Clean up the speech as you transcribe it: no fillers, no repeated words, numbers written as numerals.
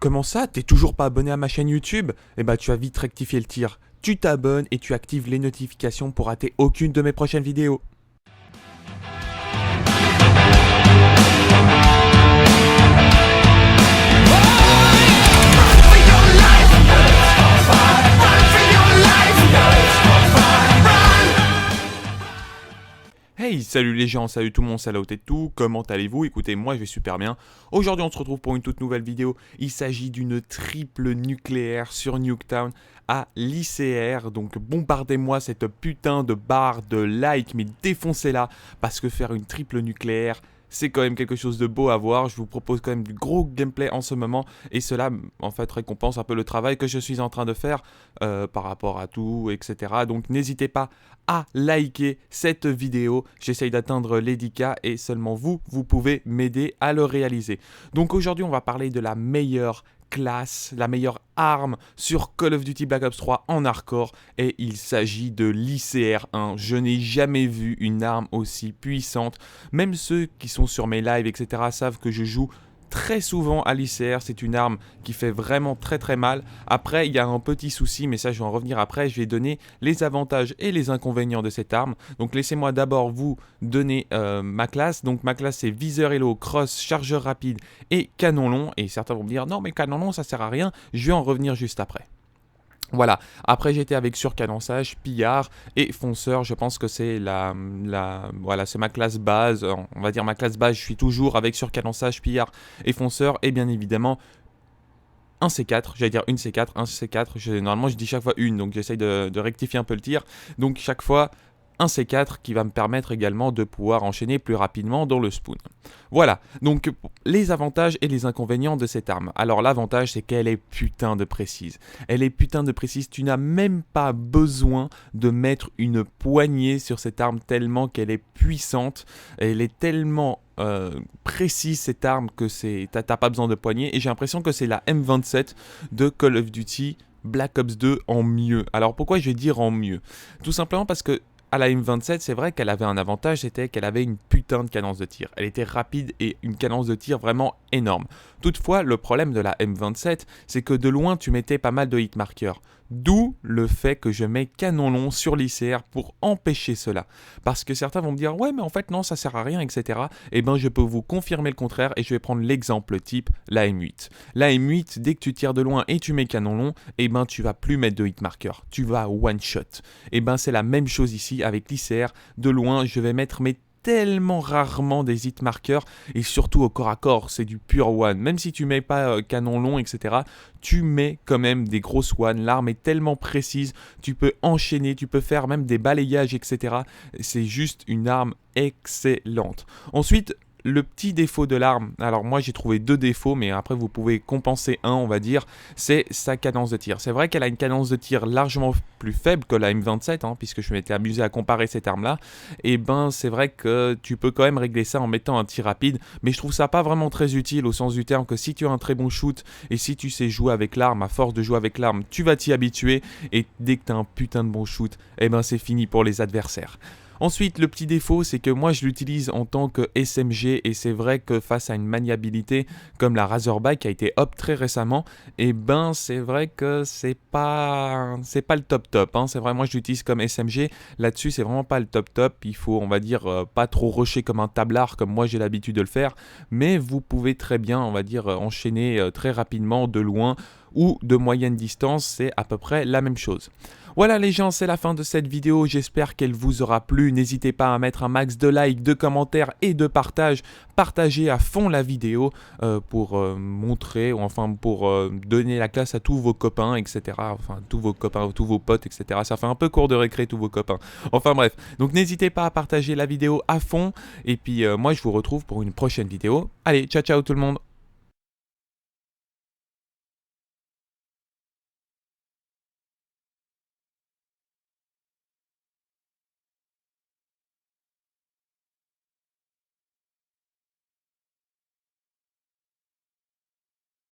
Comment ça? T'es toujours pas abonné à ma chaîne YouTube? Eh bah tu vas vite rectifier le tir. Tu t'abonnes et tu actives les notifications pour rater aucune de mes prochaines vidéos. Hey, salut les gens, salut tout le monde, salut et tout, comment allez-vous? Écoutez, moi je vais super bien. Aujourd'hui on se retrouve pour une toute nouvelle vidéo. Il s'agit d'une triple nucléaire sur Nuketown à l'ICR. Donc bombardez-moi cette putain de barre de like, mais défoncez-la, parce que faire une triple nucléaire, c'est quand même quelque chose de beau à voir. Je vous propose quand même du gros gameplay en ce moment. Et cela, en fait, récompense un peu le travail que je suis en train de faire par rapport à tout, etc. Donc n'hésitez pas à liker cette vidéo. J'essaye d'atteindre les 10K et seulement vous pouvez m'aider à le réaliser. Donc aujourd'hui, on va parler de la meilleure classe, la meilleure arme sur Call of Duty Black Ops 3 en hardcore, et il s'agit de l'ICR-1. Je n'ai jamais vu une arme aussi puissante. Même ceux qui sont sur mes lives, etc. savent que je joue très souvent à l'ICR. C'est une arme qui fait vraiment très mal. Après, il y a un petit souci, mais ça je vais en revenir après. Je vais donner les avantages et les inconvénients de cette arme. Donc laissez-moi d'abord vous donner ma classe. Donc ma classe c'est viseur hello, cross, chargeur rapide et canon long. Et certains vont me dire non mais canon long ça sert à rien. Je vais en revenir juste après. Voilà, après j'étais avec surcadençage, pillard et fonceur. Je pense que c'est voilà, c'est ma classe base. On va dire ma classe base, je suis toujours avec surcadençage, pillard et fonceur. Et bien évidemment un C4, j'allais dire une C4, un C4. Normalement je dis chaque fois une, donc j'essaye de rectifier un peu le tir. Donc chaque fois un C4 qui va me permettre également de pouvoir enchaîner plus rapidement dans le spawn. Voilà, donc les avantages et les inconvénients de cette arme. Alors l'avantage c'est qu'elle est putain de précise. Elle est putain de précise, tu n'as même pas besoin de mettre une poignée sur cette arme tellement qu'elle est puissante. Elle est tellement précise cette arme que t'as pas besoin de poignée. Et j'ai l'impression que c'est la M27 de Call of Duty Black Ops 2 en mieux. Alors pourquoi je vais dire en mieux? Tout simplement parce que à la M27, c'est vrai qu'elle avait un avantage, c'était qu'elle avait une putain de cadence de tir. Elle était rapide et une cadence de tir vraiment énorme. Toutefois, le problème de la M27, c'est que de loin, tu mettais pas mal de hitmarkers. D'où le fait que je mets canon long sur l'ICR pour empêcher cela. Parce que certains vont me dire « Ouais, mais en fait, non, ça sert à rien, etc. » Eh bien, je peux vous confirmer le contraire et je vais prendre l'exemple type, la M8. La M8, dès que tu tires de loin et tu mets canon long, eh bien, tu vas plus mettre de hitmarker. Tu vas one-shot. Eh bien, c'est la même chose ici avec l'ICR. De loin, je vais mettre mes tellement rarement des hitmarkers, et surtout au corps à corps, c'est du pur one. Même si tu mets pas canon long, etc., tu mets quand même des grosses one. L'arme est tellement précise, tu peux enchaîner, tu peux faire même des balayages, etc. C'est juste une arme excellente. Ensuite, le petit défaut de l'arme, alors moi j'ai trouvé deux défauts, mais après vous pouvez compenser un, on va dire, c'est sa cadence de tir. C'est vrai qu'elle a une cadence de tir largement plus faible que la M27, puisque je m'étais amusé à comparer cette arme-là. Et ben c'est vrai que tu peux quand même régler ça en mettant un tir rapide, mais je trouve ça pas vraiment très utile au sens du terme que si tu as un très bon shoot et si tu sais jouer avec l'arme, à force de jouer avec l'arme, tu vas t'y habituer, et dès que tu as un putain de bon shoot, et ben c'est fini pour les adversaires. Ensuite, le petit défaut, c'est que moi je l'utilise en tant que SMG, et c'est vrai que face à une maniabilité comme la Razorback qui a été up très récemment, et ben c'est vrai que c'est pas le top. C'est vrai, moi je l'utilise comme SMG, là-dessus c'est vraiment pas le top. Il faut, on va dire, pas trop rusher comme un tablard comme moi j'ai l'habitude de le faire, mais vous pouvez très bien, on va dire, enchaîner très rapidement de loin ou de moyenne distance, c'est à peu près la même chose. Voilà les gens, c'est la fin de cette vidéo, j'espère qu'elle vous aura plu. N'hésitez pas à mettre un max de likes, de commentaires et de partage. Partagez à fond la vidéo pour montrer, ou enfin pour donner la classe à tous vos copains, etc. Enfin tous vos copains, tous vos potes, etc. Ça fait un peu court de récré tous vos copains. Enfin bref, donc n'hésitez pas à partager la vidéo à fond. Et puis moi je vous retrouve pour une prochaine vidéo. Allez, ciao ciao tout le monde.